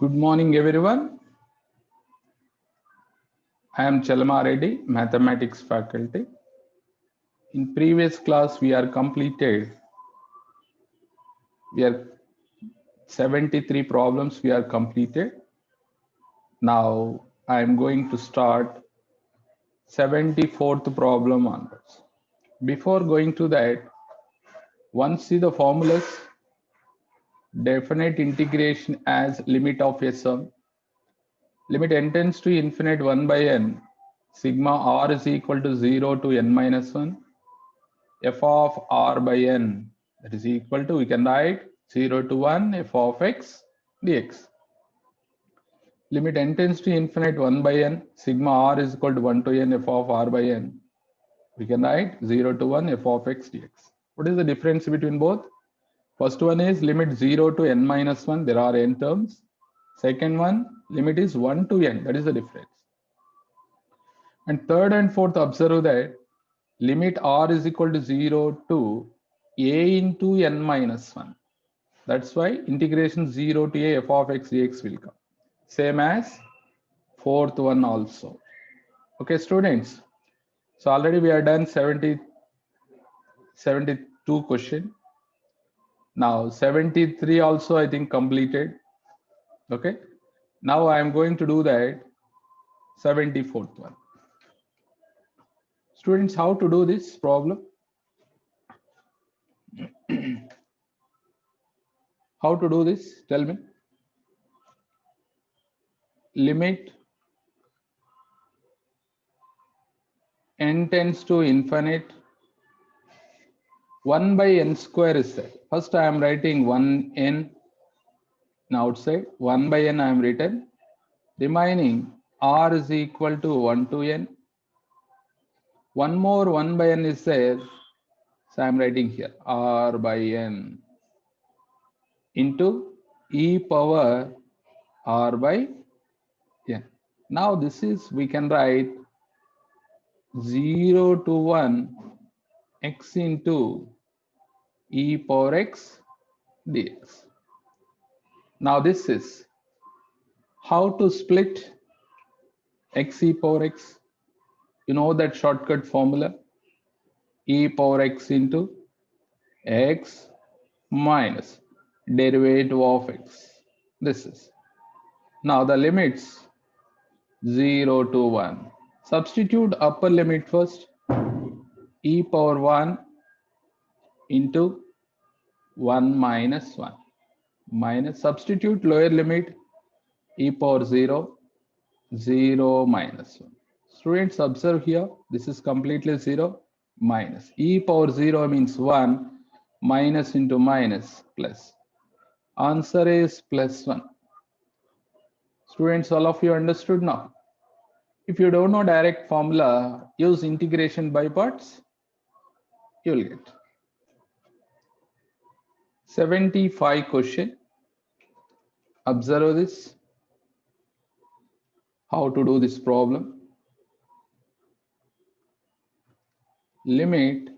Good morning, everyone. I am Chalma Reddy, Mathematics faculty. In previous class, we are 73 problems we are completed. Now I am going to start 74th problem onwards. Before going to that, once see the formulas, definite integration as limit of a sum. Limit n tends to infinite 1 by n, sigma r is equal to 0 to n minus 1. F of r by n, that is equal to, we can write 0 to 1 f of x dx. Limit n tends to infinite 1 by n, sigma r is equal to 1 to n f of r by n. We can write 0 to 1 f of x dx. What is the difference between both? First one is limit 0 to n minus 1, there are n terms. Second one, limit is 1 to n, that is the difference. And third and fourth, observe that limit r is equal to 0 to a into n minus 1. That's why integration 0 to a f of x dx will come. Same as fourth one also. Okay, students. So already we are done 72 question. Now 73 also I think completed. Okay. Now I am going to do that 74th one. Students, how to do this problem? How to do this? Tell me. Limit n tends to infinite. 1 by n square is there. First I am writing 1n outside. 1 by n I am written. Remaining r is equal to 1 to n. One more 1 by n is there. So I am writing here r by n into e power r by n. Now this is, we can write 0 to 1 x into e power x dx. Now this is how to split x e power x. You know that shortcut formula, e power x into x minus derivative of x. This is. Now the limits 0 to 1. Substitute upper limit first, e power 1 into 1 minus 1 minus, substitute lower limit, e power 0, 0 minus 1. Students, observe here, this is completely 0 minus. E power 0 means 1 minus into minus plus. Answer is plus 1. Students, all of you understood now? If you don't know direct formula, use integration by parts, you will get. 75 question. Observe this. How to do this problem. Limit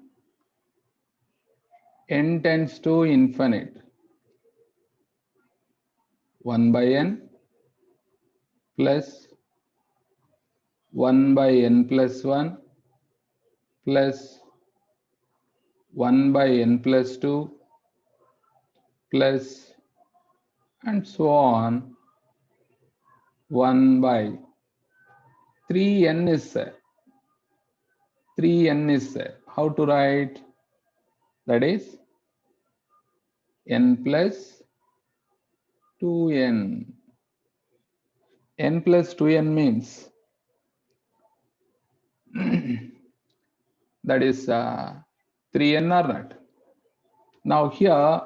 n tends to infinite. 1 by n plus 1 by n plus 1 plus 1 by n plus 2 plus and so on 1 by 3n is there. 3n is there. How to write? That is n plus 2n. n plus 2n means that is 3n or not. Now here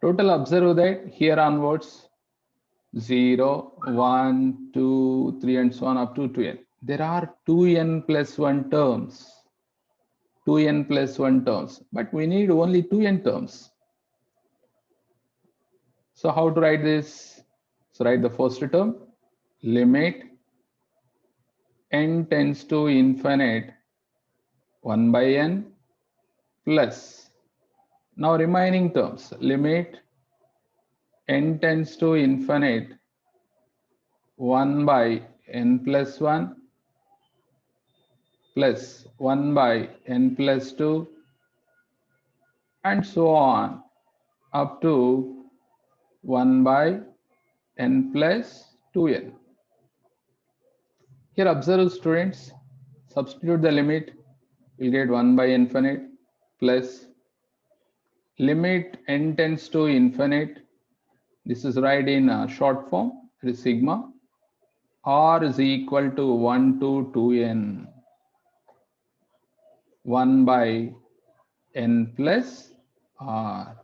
total, observe that here onwards 0, 1, 2, 3 and so on up to 2n. There are 2n plus 1 terms. 2n plus 1 terms, but we need only 2n terms. So how to write this? So write the first term, limit n tends to infinite 1 by n plus, now remaining terms, limit n tends to infinite 1 by n plus 1 plus 1 by n plus 2 and so on up to 1 by n plus 2n. Here observe students, substitute the limit, you'll get 1 by infinite plus limit n tends to infinite. This is right in short form, it is sigma r is equal to 1 to 2n 1 by n plus r.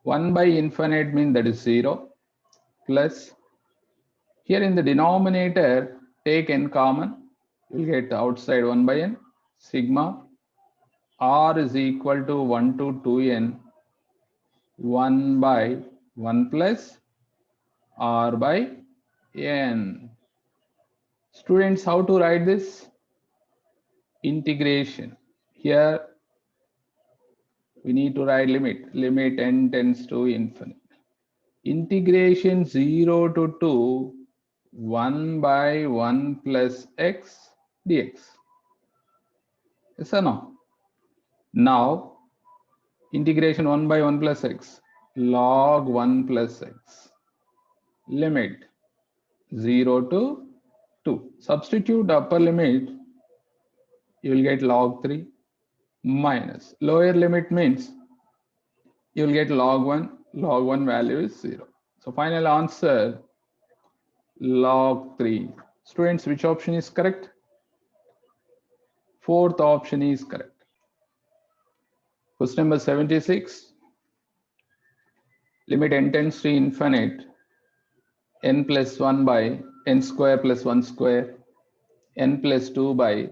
1 by infinite means that is 0 plus here in the denominator take n common, you will get outside 1 by n sigma r is equal to 1 to 2n 1 by 1 plus r by n. Students, how to write this? Integration. Here we need to write limit n tends to infinite. Integration 0 to 2 1 by 1 plus x dx. Yes or no? Now integration 1 by 1 plus x log 1 plus x limit 0 to 2. Substitute upper limit, you will get log 3 minus lower limit means you will get log 1. Log 1 value is 0. So final answer log 3. Students, which option is correct? Fourth option is correct. Question number 76. Limit n tends to infinite n plus 1 by n square plus 1 square n plus 2 by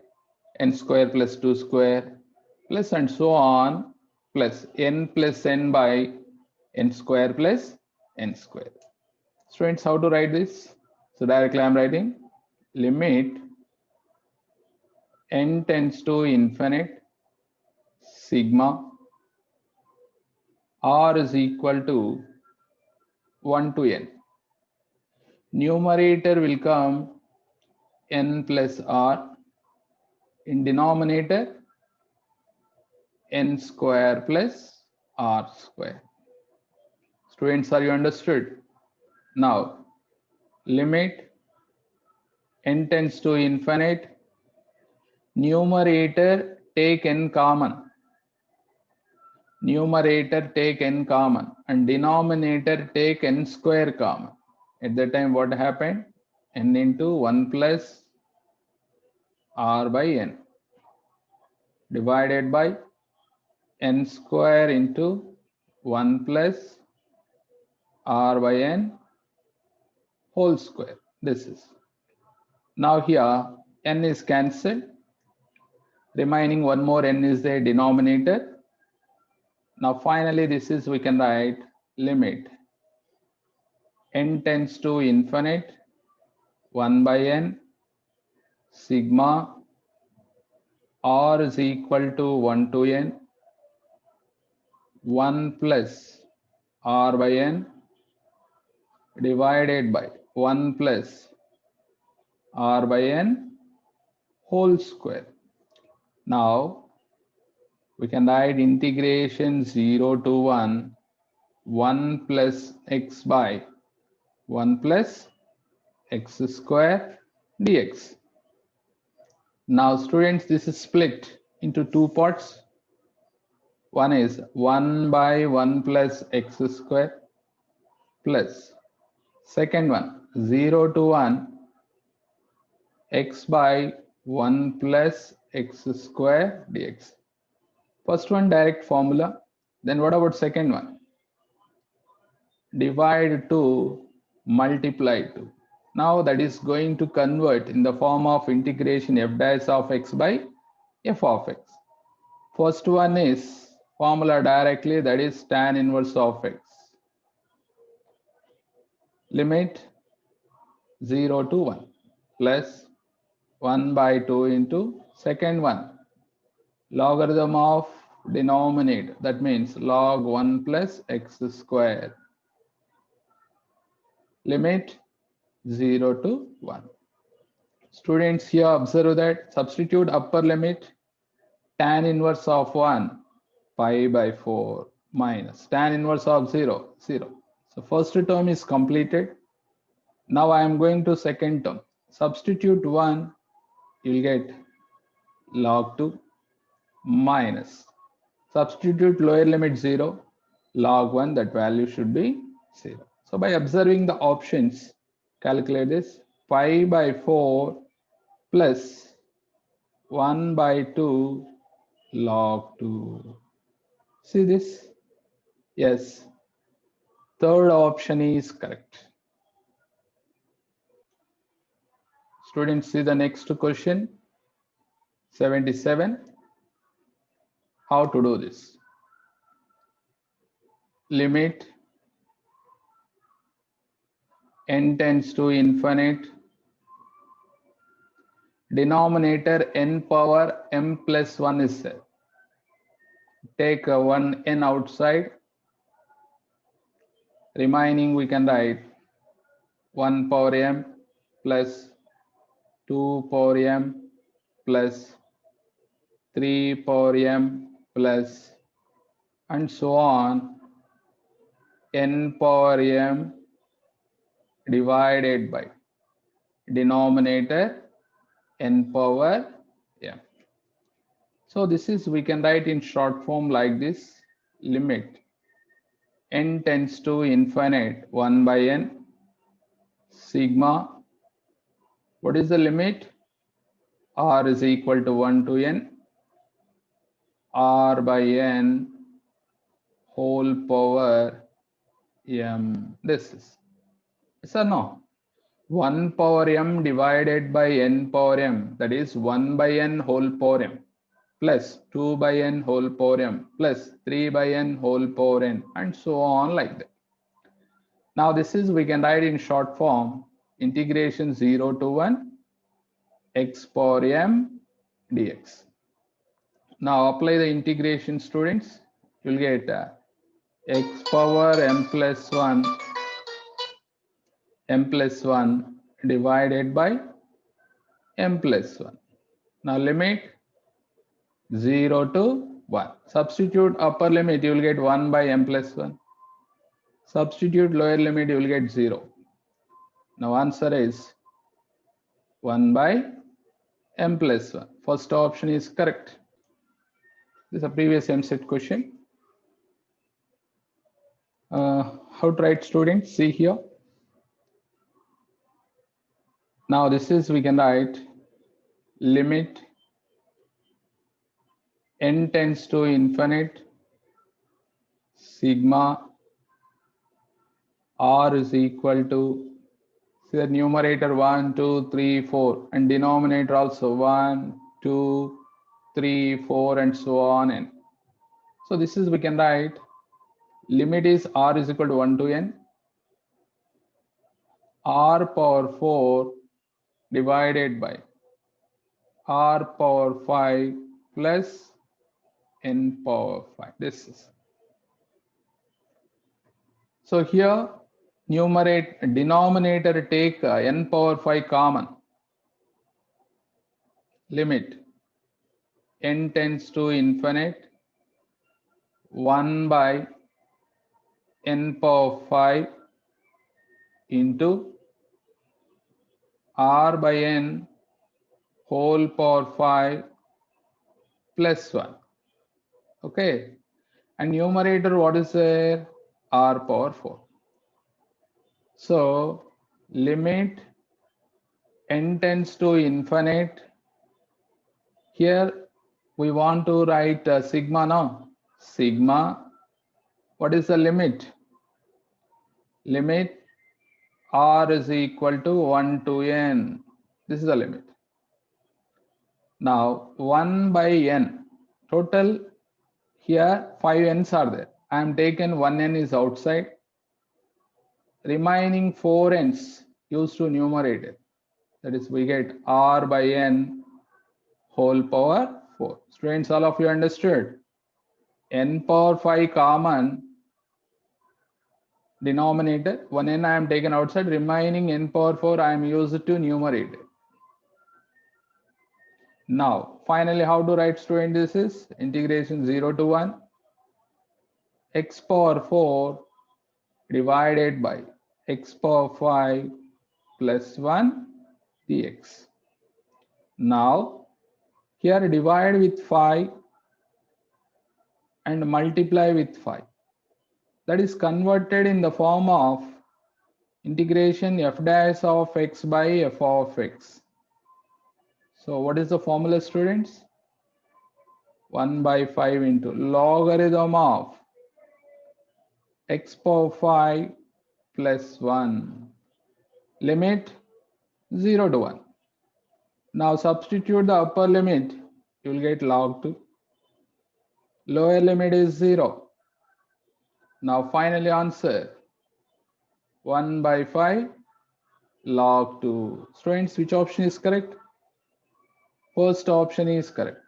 n square plus 2 square plus and so on plus n plus n by n square plus n square. Students, how to write this? So directly I am writing limit n tends to infinite sigma r is equal to 1 to n. Numerator will come n plus r, in denominator n square plus r square. Students, are you understood? Now limit n tends to infinite, numerator take n common, numerator take n common and denominator take n square common. At that time what happened? N into 1 plus r by n divided by n square into 1 plus r by n whole square. This is. Now here n is cancelled, remaining one more n is the denominator. Now finally this is, we can write limit n tends to infinite 1 by n sigma r is equal to 1 to n 1 plus r by n divided by 1 plus r by n whole square. Now we can write integration 0 to 1 1 plus x by 1 plus x square dx. Now students, this is split into two parts. One is 1 by 1 plus x square plus second one 0 to 1 x by 1 plus x square dx. First one direct formula. Then what about second one? Divide 2 multiply 2. Now that is going to convert in the form of integration f dash of x by f of x. First one is formula directly, that is tan inverse of x. Limit 0 to 1 plus 1 by 2 into second one logarithm of denominator, that means log 1 plus x square limit 0 to 1. Students, here observe that substitute upper limit tan inverse of 1 pi by 4 minus tan inverse of 0 0. So first term is completed. Now I am going to second term. Substitute 1, you will get log 2 minus substitute lower limit 0, log 1, that value should be 0. So by observing the options, calculate this. Pi by 4 plus 1 by 2 log 2. See this? Yes. Third option is correct. Students, see the next question. 77. How to do this? Limit n tends to infinite. Denominator n power m plus 1 is there. Take one n outside. Remaining we can write 1 power m plus 2 power m plus 3 power m plus and so on n power m divided by denominator n power m. So this is, we can write in short form like this. Limit n tends to infinite 1 by n sigma. What is the limit? R is equal to 1 to n r by n whole power m. This is, yes or no? 1 power m divided by n power m, that is 1 by n whole power m plus 2 by n whole power m plus 3 by n whole power n and so on like that. Now this is, we can write in short form, integration 0 to 1 x power m dx. Now apply the integration, students. You will get x power m plus 1 divided by m plus 1. Now limit 0 to 1. Substitute upper limit, you will get 1 by m plus 1. Substitute lower limit, you will get 0. Now answer is 1 by m plus 1. First option is correct. This is a previous MCET question. How to write, students? See here. Now this is, we can write limit n tends to infinite sigma r is equal to, see the numerator 1, 2, 3, 4 and denominator also 1, 2, 3, 4 and so on n. So this is, we can write limit is r is equal to 1 to n r power 4 divided by r power 5 plus n power 5. This is, so here denominator take n power 5 common. Limit n tends to infinite 1 by n power 5 into r by n whole power 5 plus 1. Okay, and numerator what is there? R power 4. So limit n tends to infinite. Here we want to write sigma now. Sigma, what is the limit? Limit r is equal to 1 to n. This is the limit. Now 1 by n, total here 5 n's are there. I am taken 1 n is outside. Remaining 4 n's used to numerator. That is, we get r by n whole power 4. Students, all of you understood? N power 5 common. denominator, 1n I am taken outside, remaining n power 4 I am used to numerator. Now, finally, how to write, student? This is integration 0 to 1 x power 4 divided by x power 5 plus 1 dx. Now, here divide with 5 and multiply with 5. That is converted in the form of integration f dash of x by f of x. So what is the formula, students? 1 by 5 into logarithm of x power 5 plus 1, limit 0 to 1. Now substitute the upper limit, you will get log 2. Lower limit is 0. Now finally answer 1 by 5 log 2. Students, which option is correct? First option is correct.